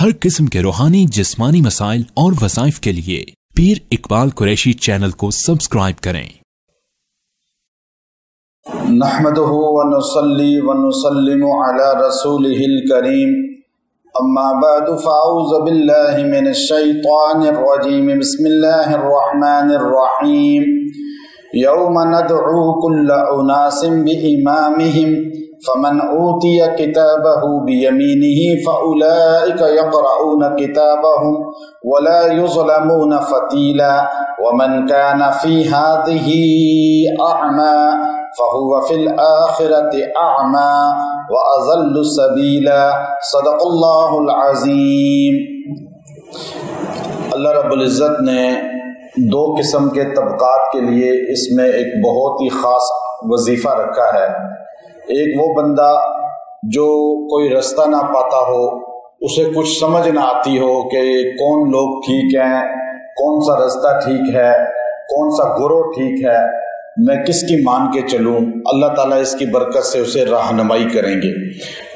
हर किस्म के रूहानी जिस्मानी मसाइल और वज़ाइफ के लिए पीर इकबाल कुरैशी चैनल को सब्सक्राइब करें। नहमदुहु व नुसल्ली व नुसल्लिमु अला रसूलिहिल करीम, अम्मा बअदु फ़अऊज़ु बिल्लाहि मिनश शैतानिर रजीम, बिस्मिल्लाहिर रहमानिर रहीम। यौम नदउ कुल्ल उनासिन बिइमामिहिम फमन ऊतिय किताबहु बियमीनिहि फउलाइका यक़रऊन किताबहुम वला युज़लमून फ़तीला वमन कान फ़ी हाज़िही अअमा फ़हुव फ़िल आख़िरति अअमा व अज़ल्लु सबीला। सदक़ल्लाहुल अज़ीम। अल्लाह रब्बुल इज़्ज़त ने दो किस्म के तबक़ात के लिए इसमें एक बहुत ही ख़ास वजीफ़ा रखा है। एक वो बंदा जो कोई रास्ता ना पाता हो, उसे कुछ समझ ना आती हो कि कौन लोग ठीक हैं, कौन सा रास्ता ठीक है, कौन सा गुरोह ठीक है, मैं किसकी मान के चलूं। अल्लाह ताला इसकी बरकत से उसे रहनुमाई करेंगे।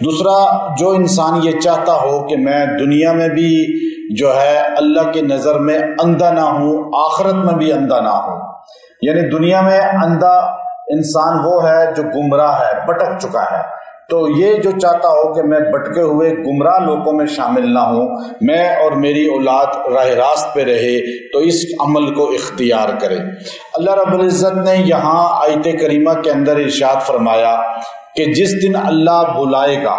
दूसरा, जो इंसान ये चाहता हो कि मैं दुनिया में भी जो है अल्लाह की नज़र में अंधा ना हूँ, आखिरत में भी अंधा ना हूँ, यानी दुनिया में अंधा इंसान वो है जो गुमराह है, भटक चुका है। तो ये जो चाहता हो कि मैं भटके हुए गुमराह लोगों में शामिल ना हूँ, मैं और मेरी औलाद राह रास्त पे रहे, तो इस अमल को इख्तियार करे। अल्लाह रब्बुल इज़्ज़त ने यहाँ आयत करीमा के अंदर इरशाद फरमाया कि जिस दिन अल्लाह बुलाएगा,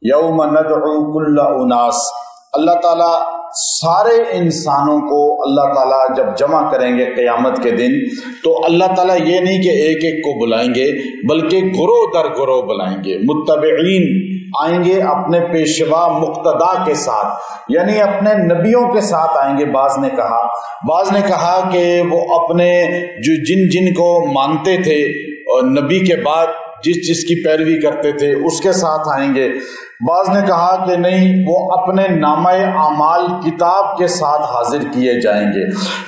यौम नदउ कुल्ल उनास, अल्लाह ताला सारे इंसानों को अल्लाह ताला जब जमा करेंगे क़यामत के दिन, तो अल्लाह ताला ये नहीं कि एक एक को बुलाएंगे, बल्कि गुरोह दर गुरोह बुलाएंगे। मुत्तबईन आएंगे अपने पेशवा मुक्तदा के साथ, यानी अपने नबियों के साथ आएंगे। बाज ने कहा कि वो अपने जो जिन को मानते थे और नबी के बाद जिसकी पैरवी करते थे उसके साथ आएंगे। बाज ने कहा कि नहीं, वो अपने नामाए अमाल किताब के साथ हाजिर किए जाएंगे।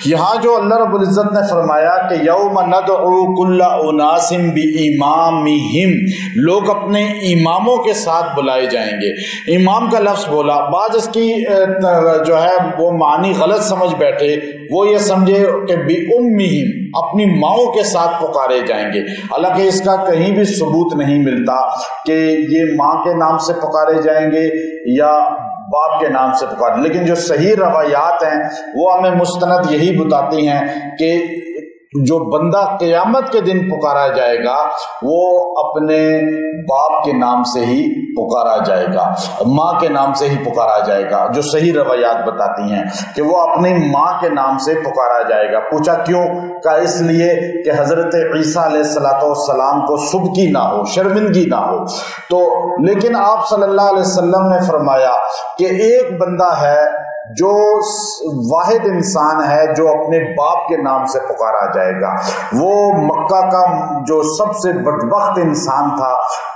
यहाँ जो अल्लाह रब्बुल इज़्ज़त ने फरमाया कि यौम नदउ कुल्ल उनासिन बिइमामिहिम, लोग अपने इमामों के साथ बुलाए जाएंगे। इमाम का लफ्ज़ बोला, बाज इसकी जो है वो मानी गलत समझ बैठे, वो ये समझे कि बिउम्मिहिम, अपनी माओं के साथ पुकारे जाएंगे। हालांकि इसका कहीं भी सबूत नहीं मिलता कि ये माँ के नाम से पुकारे जाएंगे या बाप के नाम से पुकारे, लेकिन जो सही रवायात हैं वो हमें मुस्तनद यही बताती हैं कि जो बंदा क़यामत के दिन पुकारा जाएगा वो अपने बाप के नाम से ही पुकारा जाएगा, माँ के नाम से ही पुकारा जाएगा। जो सही रवायात बताती हैं कि वो अपनी माँ के नाम से पुकारा जाएगा। पूछा क्यों? का इसलिए कि हज़रत ईसा अलैहिस्सलाम को सुबकी ना हो, शर्मिंदगी ना हो। तो लेकिन आप सल्लल्लाहु अलैहि वसल्लम ने फरमाया कि एक बंदा है जो वाहिद इंसान है जो अपने बाप के नाम से पुकारा जाएगा। वो मक्का का जो सबसे बदबख्त इंसान था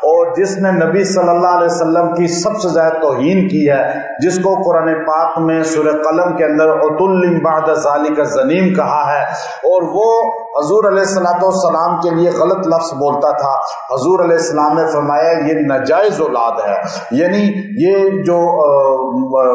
और जिसने नबी सल्लल्लाहु अलैहि वसल्लम की सबसे ज्यादा तौहीन की है, जिसको कुरान पाक में सूरह कलम के अंदर उतुल्लिम बअद ज़ालिका ज़नीम कहा है, और वो हजूर अलैहिस्सलाम के लिए गलत लफ्ज बोलता था। हजूर अलैहिस्सलाम ने फरमाया ये नाजायज औलाद है, यानी ये जो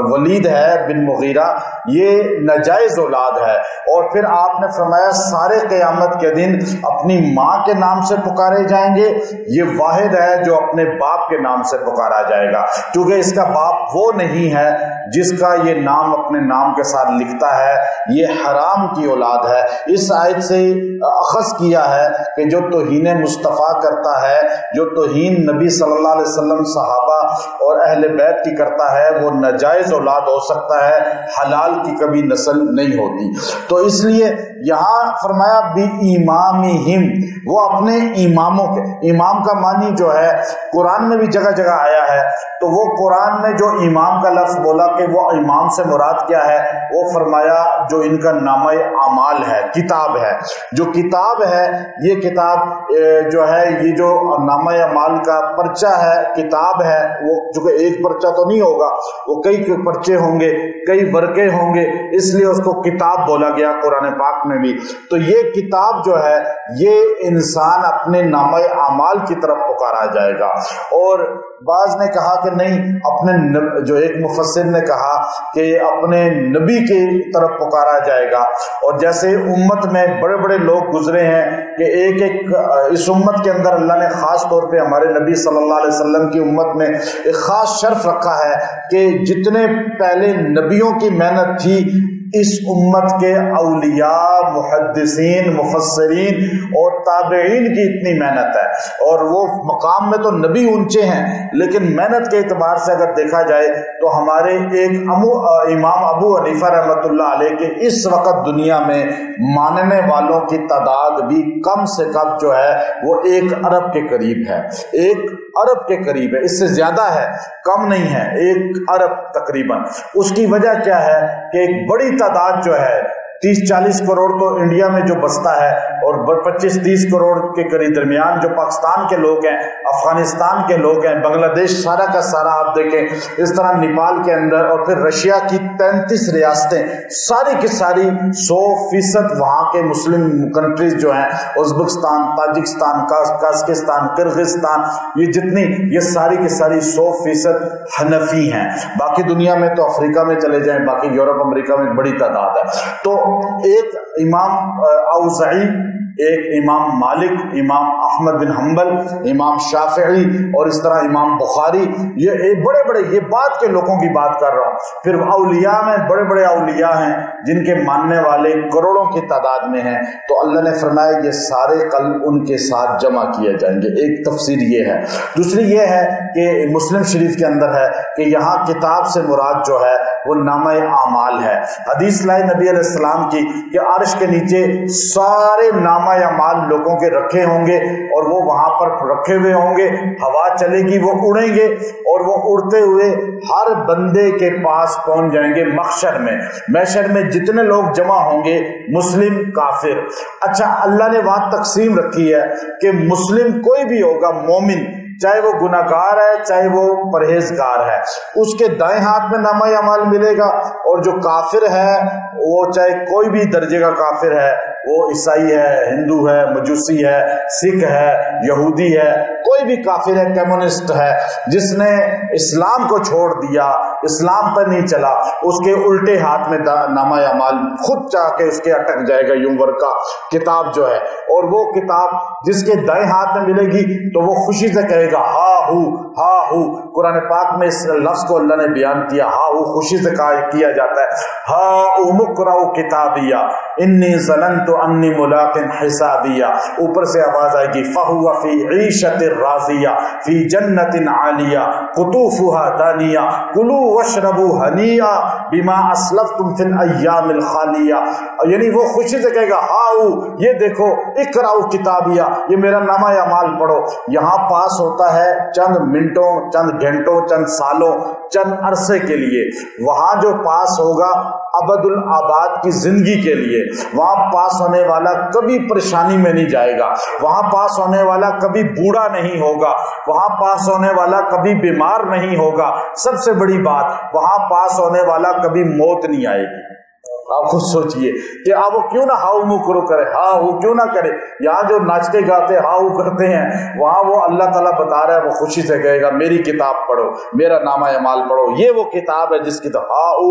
वलीद है बिन मुगीरा, ये नाजायज औलाद है। और फिर आपने फरमाया सारे क़यामत के दिन अपनी माँ के नाम से पुकारे जाएंगे, ये वाहिद है जो अपने बाप के नाम से पुकारा जाएगा, क्योंकि इसका बाप वो नहीं है जिसका ये नाम अपने नाम के साथ लिखता है, ये हराम की औलाद है। इस आयत से अखज़ किया है कि जो तौहीन मुस्तफ़ा करता है, जो तौहीन नबी सल्लल्लाहु अलैहि वसल्लम, सहाबा और अहले बैत की करता है, वो नाजायज औलाद हो सकता है, हलाल की कभी नस्ल नहीं होती। तो इसलिए यहाँ फरमाया बी इमामिहिम, वो अपने इमामों के, इमाम का मानी जो है कुरान में भी जगह जगह आया है। तो वो कुरान में जो इमाम का लफ्ज बोला कि वो इमाम से मुराद क्या है, वो फरमाया जो इनका नामाए अमाल है, किताब है। जो किताब है, ये किताब जो है, ये जो नामाए अमाल का पर्चा है, किताब है, वो चूंकि एक पर्चा तो नहीं होगा, वो कई पर्चे होंगे, कई वर्के होंगे, इसलिए उसको किताब बोला गया कुरान पाक में भी। तो ये किताब जो है, ये इंसान अपने नामाए अमाल की तरफ पुकारा जाएगा। और بعض نے کہا کہ نہیں، اپنے جو ایک مفسر نے کہا کہ اپنے نبی کی طرف پکارا جائے گا. اور جیسے امت میں بڑے بڑے لوگ گزرے ہیں کہ ایک ایک اس امت کے اندر اللہ نے خاص طور پہ ہمارے نبی صلی اللہ علیہ وسلم کی امت میں ایک خاص شرف رکھا ہے کہ جتنے پہلے نبیوں کی محنت تھی اس امت کے اولیاء، محدثین، مفسرین اور تابعین کی اتنی محنت ہے. اور وہ مقام میں تو نبی اونچے ہیں، لیکن محنت کے اعتبار سے اگر دیکھا جائے تو ہمارے ایک امام ابو حنیفہ رحمۃ اللہ علیہ کے اس وقت دنیا میں ماننے والوں کی تعداد بھی کم سے کم جو ہے وہ 1 ارب کے قریب ہے. 1 ارب کے قریب ہے، اس سے زیادہ ہے، کم نہیں ہے، 1 ارب تقریباً. اس کی وجہ کیا ہے کہ ایک بڑی تعداد جو ہے 30-40 کروڑ تو انڈیا میں جو بستا ہے اور 25-30 کروڑ کے قریب درمیان جو پاکستان کے لوگ ہیں، افغانستان کے لوگ ہیں، بنگلہ دیش سارا کا سارا آپ دیکھیں، اس طرح نیپال کے اندر، اور پھر رشیا کی 33 ریاستیں، ساری کی ساری 100% وہاں کے مسلم کنٹریز جو ہیں، ازبکستان، تاجکستان، قازقستان، کرغزستان، یہ جتنی، یہ ساری کی ساری 100% حنفی ہیں. باقی دنیا میں تو افریقہ میں چلے جائیں، باقی یورپ امریکہ میں بڑی تعداد ہے. تو ایک امام اوزاعی، ایک امام مالک، امام احمد بن حنبل، امام شافعی اور اس طرح امام بخاری، یہ بڑے بڑے، یہ بعد کے لوگوں کی بات کر رہا ہوں. پھر اولیاء میں بڑے بڑے اولیاء ہیں جن کے ماننے والے کروڑوں کی تعداد میں ہیں. تو اللہ نے فرمایا یہ سارے قلب ان کے ساتھ جمع کیے جائیں گے. ایک تفسیر یہ ہے. دوسری یہ ہے کہ مسلم شریف کے اندر ہے کہ یہاں کتاب سے مراد جو ہے وہ نامہ اعمال ہے. حدیث لائی نبی علیہ السلام کی کہ عرش کے نیچے سارے نامہ اعمال لوگوں کے رکھے ہوں گے اور وہ وہاں پر رکھے ہوئے ہوں گے. ہوا چلے گی، وہ اڑیں گے اور وہ اڑتے ہوئے ہر بندے کے پاس پہنچ جائیں گے محشر میں. محشر میں جتنے لوگ جمع ہوں گے، مسلم، کافر. اچھا، اللہ نے وہاں تقسیم رکھی ہے کہ مسلم کوئی بھی ہوگا، مومن، چاہے وہ گناہگار ہے چاہے وہ پرہیزگار ہے، اس کے دائیں ہاتھ میں نامہ اعمال ملے گا. اور جو کافر ہے وہ چاہے کوئی بھی درجے کا کافر ہے، وہ عیسائی ہے، ہندو ہے، مجوسی ہے، سکھ ہے، یہودی ہے، کوئی بھی کافر ہے، کمیونسٹ ہے، جس نے اسلام کو چھوڑ دیا، اسلام پر نہیں چلا، اس کے الٹے ہاتھ میں نامہ اعمال خود چاہ کے اس کے اٹک جائے گا یوں کا کتاب جو ہے. اور وہ کتاب جس کے دائیں ہاتھ میں ملے گی تو وہ خوشی سے کہے گا ہا ہو ہا ہو. قرآن پاک میں اس لفظ کو اللہ نے بیان کیا، ہا ہو خوشی سے کیا جاتا ہے. ہا امقرؤ کتابیہ انی ظننت انی ملاق حسابیہ. اوپر سے آواز آئے گی فہو فی عیشۃ راضیہ فی جنت عالیہ قطوفها دانیہ کلوا واشربوا ہنیئا بما اسلفتم فی الایام الخالیہ. یعنی وہ خوشی سے کہے گا ہاؤ، یہ دیکھو، اقرؤ کتابیہ، یہ میرا نامہ اعمال پڑھو. یہاں پاس ہوتا ہے چند منٹوں، چند گھنٹوں، چند سالوں، چند عرصے کے لیے. وہاں جو پاس ہوگا ابد الآباد کی زندگی کے لیے. وہاں پاس ہونے والا کبھی پریشانی میں نہیں جائے گا، وہاں پاس ہونے والا کبھی بوڑھا نہیں ہوگا، وہاں پاس ہونے والا کبھی بیمار نہیں ہوگا. سب سے بڑی بات، وہاں پاس ہونے والا کبھی موت نہیں آئے گی. آپ خود سوچئے کہ آپ وہ کیوں نہ ہاؤ مو کرو کرے، ہاں وہ کیوں نہ کرے. یہاں جو ناچتے گاتے ہاؤ کرتے ہیں، وہاں وہ اللہ تعالیٰ بتا رہا ہے، وہ خوشی سے کہے گا میری کتاب پڑھو، میرا نامہ اعمال پڑھو. یہ وہ کتاب ہے جس کی تو ہاؤ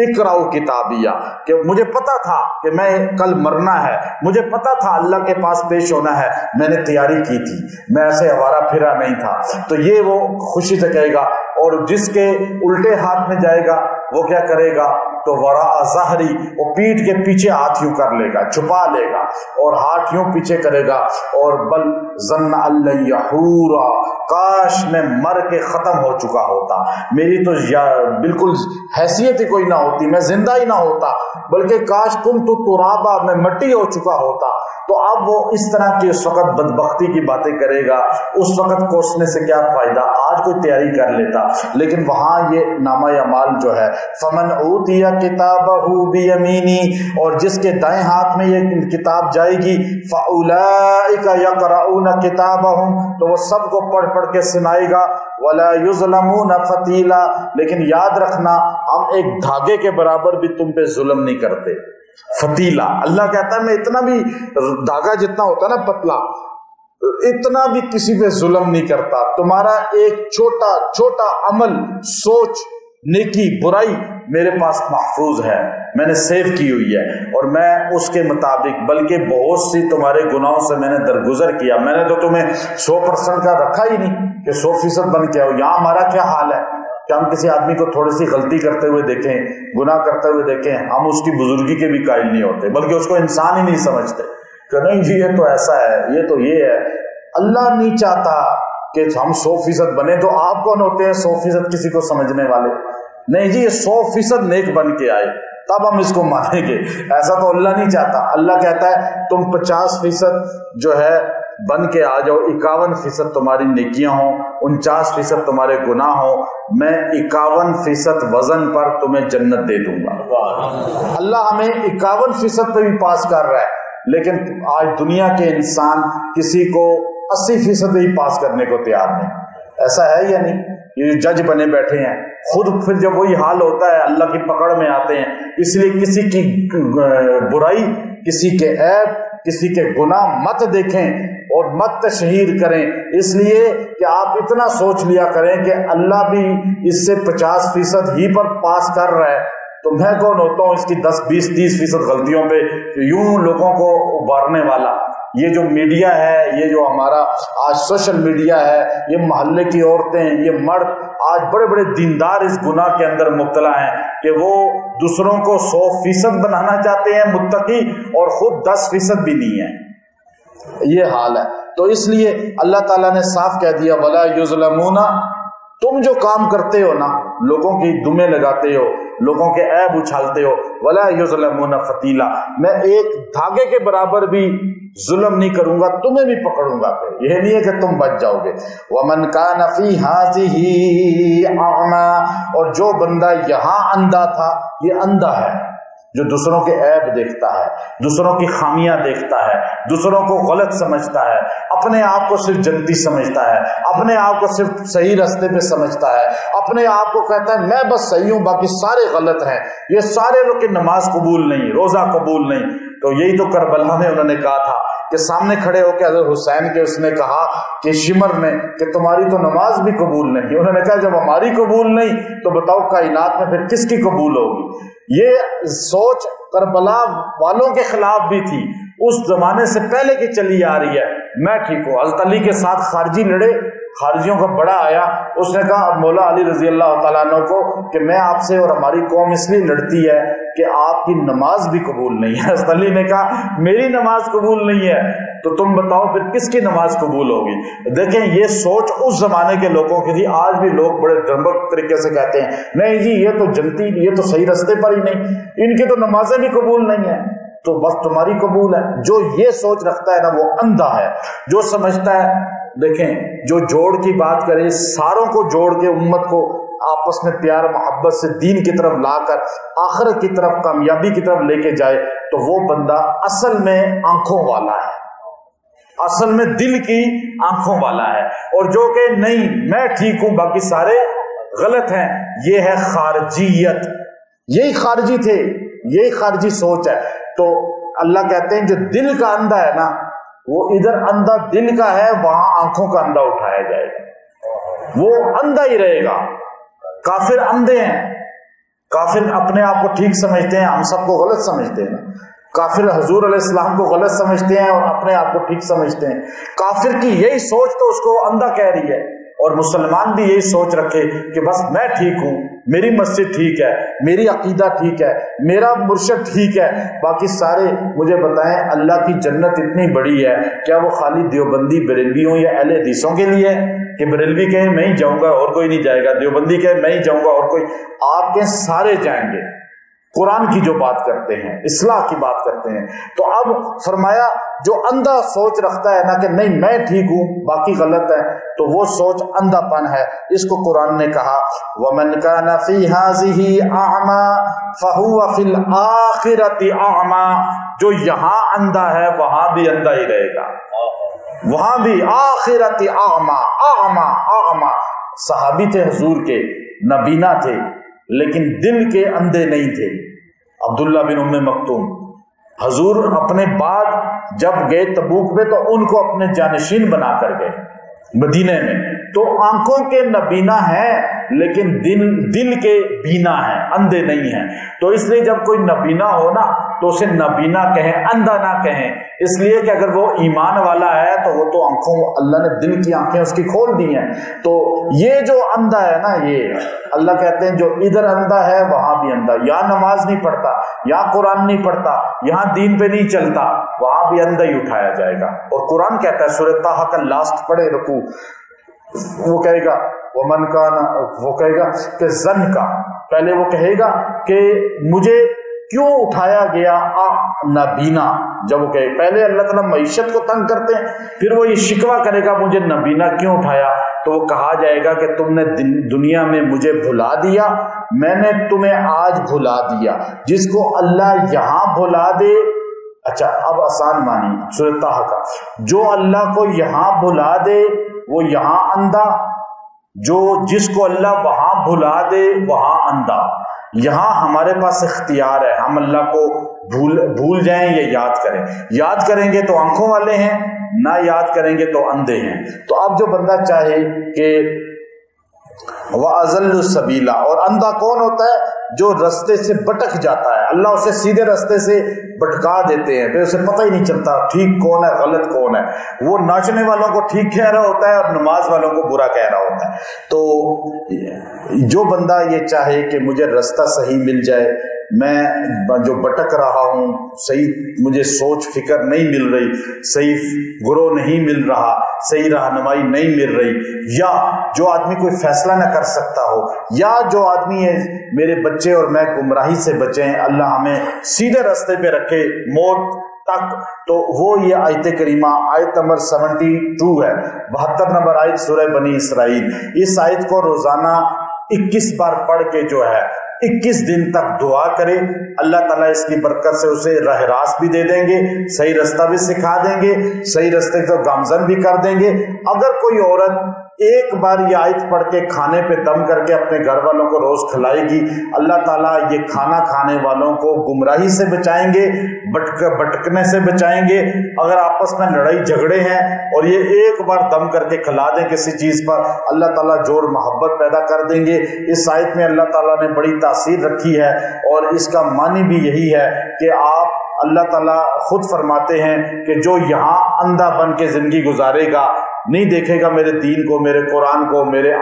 اقرؤ کتابیہ، کہ مجھے پتا تھا کہ میں کل مرنا ہے، مجھے پتا تھا اللہ کے پاس پیش ہونا ہے، میں نے تیاری کی تھی، میں ایسے آوارہ پھرا نہیں تھا. تو یہ وہ خوشی سے کہے گا. اور جس کے الٹے ہاتھ میں جائے گا وہ کیا کرے گا؟ تو وراء ظہری، وہ پیٹھ کے پیچھے ہاتھ یوں کر لے گا، چھپا لے گا اور ہاتھ یوں پیچھے کرے گا. اور بل ظن ان یحورا، کاش میں مر کے ختم ہو چکا ہوتا، میری تو بالکل حیثیت ہی کوئی نہ ہوتی، میں زندہ ہی نہ ہوتا، بلکہ کاش کنت ترابا، میں مٹی ہو چکا ہوتا. تو اب وہ اس طرح کی اس وقت بدبختی کی باتیں کرے گا. اس وقت کوسنے سے کیا فائدہ، آج کوئی تیاری کر لیتا. لیکن وہاں یہ نامہ اعمال جو ہے فمن اوتی کتابہ بیمینی، اور جس کے دائیں ہاتھ میں یہ کتاب جائے گی فاولئک یقرؤون کتابہم، تو وہ سب کو پڑھ پڑھ کے سنائے گا. ولا یظلمون فتیلا، لیکن یاد رکھنا ہم ایک دھاگے کے برابر بھی تم پہ ظلم نہیں کرتے. فتیلا، اللہ کہتا ہے میں اتنا بھی، دھاگا جتنا ہوتا ہے نا پتلا، इतना भी किसी पे जुल्म नहीं करता। तुम्हारा एक छोटा छोटा अमल, सोच, नेकी, बुराई मेरे पास महफूज है, मैंने सेव की हुई है, और मैं उसके मुताबिक, बल्कि बहुत सी तुम्हारे गुनाहों से मैंने दरगुजर किया। मैंने तो तुम्हें 100% का रखा ही नहीं कि 100% बन के आओ। यहाँ हमारा क्या हाल है कि हम किसी आदमी को थोड़ी सी गलती करते हुए देखें, गुनाह करते हुए देखें, हम उसकी बुजुर्गी के भी कायल नहीं होते, बल्कि उसको इंसान ही नहीं समझते कि नहीं जी ये तो ऐसा है, ये तो ये है। अल्लाह नहीं चाहता कि हम 100% बने, तो आप कौन होते हैं 100% किसी को समझने वाले? नहीं जी, ये 100% नेक बन के आए तब हम इसको मानेंगे। ऐसा तो अल्लाह नहीं चाहता। अल्लाह कहता है तुम 50% जो है बन के आ जाओ, 51% तुम्हारी नेकियां हो, 49% तुम्हारे गुनाह हो, मैं 51% वजन पर तुम्हें जन्नत दे दूंगा। अल्लाह हमें 51% पे भी पास कर रहा है, लेकिन आज दुनिया के इंसान किसी को 80% ही पास करने को तैयार नहीं। ऐसा है या नहीं? ये जज बने बैठे हैं खुद, फिर जब वही हाल होता है अल्लाह की पकड़ में आते हैं। इसलिए किसी की बुराई, किसी के ऐब, किसी के गुनाह मत देखें और मत तशहीर करें, इसलिए कि आप इतना सोच लिया करें कि अल्लाह भी इससे 50% ही पर पास कर रहा है, तो मैं कौन होता हूँ इसकी 10, 20, 30% गलतियों पे यूं लोगों को उबारने वाला। ये जो मीडिया है, ये जो हमारा आज सोशल मीडिया है, ये मोहल्ले की औरतें, ये मर्द आज बड़े बड़े दीनदार इस गुनाह के अंदर मुब्तला हैं कि वो दूसरों को 100% बनाना चाहते हैं मुत्तकी, और खुद 10% भी नहीं है। ये हाल है। तो इसलिए अल्लाह ताला ने साफ कह दिया वला युज़लमूना, तुम जो काम करते हो ना, लोगों की दुमें लगाते हो, लोगों के ऐब उछालते हो, वला युज़लमूना फतीला, मैं एक धागे के बराबर भी जुल्म नहीं करूंगा, तुम्हें भी पकड़ूंगा। फिर यह नहीं है कि तुम बच जाओगे। वमन कान फी हाज़िही अअमा, और जो बंदा यहाँ अंधा था, ये अंधा है जो दूसरों के ऐब देखता है, दूसरों की खामियां देखता है, दूसरों को गलत समझता है, अपने आप को सिर्फ जन्नती समझता है, अपने आप को सिर्फ सही रास्ते पे समझता है, अपने आप को कहता है मैं बस सही हूं, बाकी सारे गलत हैं, ये सारे लोग की नमाज कबूल नहीं, रोजा कबूल नहीं। तो यही तो करबला में उन्होंने कहा था कि सामने खड़े होकर हज़रत हुसैन के उसने कहा कि शिमर ने कि तुम्हारी तो नमाज भी कबूल नहीं। उन्होंने कहा जब हमारी कबूल नहीं तो बताओ कायनात में फिर किसकी कबूल होगी। ये सोच करबला वालों के खिलाफ भी थी, उस जमाने से पहले की चली आ रही है। मैं ठीक हूँ। हज़रत अली के साथ खारजी लड़े, खारजियों का बड़ा आया, उसने कहा मौला अली रजी अल्लाह तआला अन्हु को कि मैं आपसे और हमारी कौम इसलिए लड़ती है कि आपकी नमाज भी कबूल नहीं है। हज़रत अली ने कहा मेरी नमाज कबूल नहीं है तो तुम बताओ फिर किसकी नमाज कबूल होगी। देखें ये सोच उस जमाने के लोगों की थी। आज भी लोग बड़े धर्मक तरीके से कहते हैं नहीं जी ये तो जनती, ये तो सही रास्ते पर ही नहीं, इनकी तो नमाजें भी कबूल नहीं है, तो बस तुम्हारी कबूल है। जो ये सोच रखता है ना वो अंधा है। जो समझता है, देखें जो जोड़ की बात करे, सारों को जोड़ के उम्मत को आपस में प्यार मोहब्बत से दीन की तरफ लाकर आखिरत की तरफ, कामयाबी की तरफ लेके जाए, तो वो बंदा असल में आंखों वाला है, असल में दिल की आंखों वाला है। और जो कि नहीं मैं ठीक हूं बाकी सारे गलत हैं, ये है खारजियत। यही खारजी थे, यही खारजी सोच है। तो अल्लाह कहते हैं जो दिल का अंधा है ना, वो इधर अंधा दिल का है, वहां आंखों का अंधा उठाया जाएगा, वो अंधा ही रहेगा। काफिर अंधे हैं, काफिर अपने आप को ठीक समझते हैं, हम सबको गलत समझते हैं। काफिर हुजूर अलैहिस्सलाम को गलत समझते हैं और अपने आप को ठीक समझते हैं। काफिर की यही सोच तो उसको अंधा कह रही है। और मुसलमान भी यही सोच रखे कि बस मैं ठीक हूं, मेरी मस्जिद ठीक है, मेरी अकीदा ठीक है, मेरा मुर्शिद ठीक है, बाकी सारे मुझे बताएं अल्लाह की जन्नत इतनी बड़ी है, क्या वो खाली देवबंदी बरेलवी हो या अहले हदीसों के लिए है कि बरेलवी कहे मैं ही जाऊंगा और कोई नहीं जाएगा, देवबंदी कहे मैं ही जाऊंगा और कोई, आपके सारे जाएंगे। कुरान की जो बात करते हैं, इस्लाह की बात करते हैं। तो अब फरमाया जो अंधा सोच रखता है ना कि नहीं मैं ठीक हूं बाकी गलत है, तो वो सोच अंधापन है। इसको कुरान ने कहा वमन काना फी हाज़िही अअमा फहुवा फिल आखिरति अअमा, जो यहाँ अंधा है वहां भी अंधा ही रहेगा, वहां भी आखिरति अअमा अअमा अअमा। सहाबी थे हुजूर के, नबीना थे, लेकिन दिल के अंधे नहीं थे। अब्दुल्ला बिन उम्मे मक्तूम, حضور اپنے بعد جب گئے تبوک پہ تو ان کو اپنے جانشین بنا کر گئے مدینے میں، تو آنکھوں کے نبینا ہیں لیکن دل کے بینا ہیں، اندھے نہیں ہیں۔ تو اس لیے جب کوئی نبینا ہو نا تو اسے نبینا کہیں، اندھا نہ کہیں، اس لیے کہ اگر وہ ایمان والا ہے تو وہ تو آنکھوں، اللہ نے دل کی آنکھیں اس کی کھول دی ہیں۔ تو یہ جو اندھا ہے نا، یہ اللہ کہتے ہیں جو ادھر اندھا ہے وہاں بھی اندھا، یہاں نماز نہیں پڑھتا، یہاں قرآن نہیں پڑھتا، یہاں دین پہ نہیں چلتا، وہاں بھی اندھا ہی اٹھایا جائے گا۔ اور قرآن کہتا ہے سورہ طٰہٰ کا لاسٹ پڑھے رکوع، وہ کہے گا ومن کان، وہ کہے گا کہ زن کا، پہلے وہ کہے گا کہ مجھے کیوں اٹھایا گیا نابینا، جب وہ کہے پہلے اللہ تعالیٰ معیشت کو تنگ کرتے ہیں، پھر وہ یہ شکوہ کرے گا مجھے نابینا کیوں اٹھایا، تو وہ کہا جائے گا کہ تم نے دنیا میں مجھے بھلا دیا، میں نے تمہیں آج بھلا دیا۔ جس کو اللہ یہاں بھلا دے، اچھا اب آسان مانی سورۃ طٰہٰ کا، جو اللہ کو یہاں بھلا دے وہ یہاں اندھا، جس کو اللہ وہاں بھلا دے وہاں اندھا۔ یہاں ہمارے پاس اختیار ہے، ہم اللہ کو بھول جائیں یا یاد کریں گے تو آنکھوں والے ہیں، نہ یاد کریں گے تو اندھے ہیں۔ تو اب جو بندہ چاہے کہ وَأَضَلُّ السَّبِيلَ، اور اندھا کون ہوتا ہے؟ جو رستے سے بٹک جاتا ہے، اللہ اسے سیدھے رستے سے بٹکا دیتے ہیں، پھر اسے پتہ ہی نہیں چلتا ٹھیک کون ہے غلط کون ہے، وہ ناچنے والوں کو ٹھیک کہہ رہا ہوتا ہے اور نماز والوں کو برا کہہ رہا ہوتا ہے۔ تو جو بندہ یہ چاہے کہ مجھے رستہ صحیح مل جائے، میں جو بٹک رہا ہوں، صحیح مجھے سوچ فکر نہیں مل رہی، صحیح گروہ نہیں مل رہا، صحیح رہنمائی نہیں مل رہی، یا جو آدمی کوئی فیصلہ نہ کر سکتا ہو، یا جو آدمی ہے میرے بچے اور میں گمراہی سے بچیں، اللہ ہمیں سیدھے راستے پہ رکھے موت تک، تو وہ یہ آیت کریمہ آیت نمبر 72 ہے، 72 نمبر آیت سورہ بنی اسرائیل، اس آیت کو روزانہ 21 بار پڑھ کے جو ہے 21 دن تک دعا کرے، اللہ تعالیٰ اس کی برکت سے اسے راہ راست بھی دے دیں گے، صحیح رستہ بھی سکھا دیں گے، صحیح رستے کو گامزن بھی کر دیں گے۔ اگر کوئی عورت ایک بار یہ آیت پڑھ کے کھانے پہ دم کر کے اپنے گھر والوں کو روز کھلائے گی، اللہ تعالیٰ یہ کھانا کھانے والوں کو گمراہی سے بچائیں گے، بھٹکنے سے بچائیں گے۔ اگر آپس میں لڑائی جھگڑے ہیں اور یہ ایک بار دم کر کے کھلا دیں کسی چیز پر، اللہ تعالیٰ جوڑ محبت پیدا کر دیں گے۔ اس آیت میں اللہ تعالیٰ نے بڑی تاثیر رکھی ہے، اور اس کا معنی بھی یہی ہے کہ آپ، اللہ تعالیٰ خود فرماتے ہیں کہ جو یہاں اندھا بن کے زندگی گزارے گا، نہیں دیکھے گا میرے دین کو، میرے قرآن کو، میرے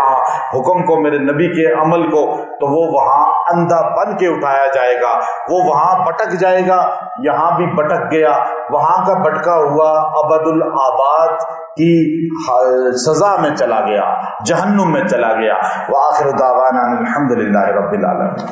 حکم کو، میرے نبی کے عمل کو، تو وہ وہاں اندھا بن کے اٹھایا جائے گا، وہ وہاں بٹک جائے گا، یہاں بھی بٹک گیا، وہاں کا بٹکا ہوا ابد الآباد کی سزا میں چلا گیا، جہنم میں چلا گیا۔ وآخر دعوانا الحمد للہ رب العالمین۔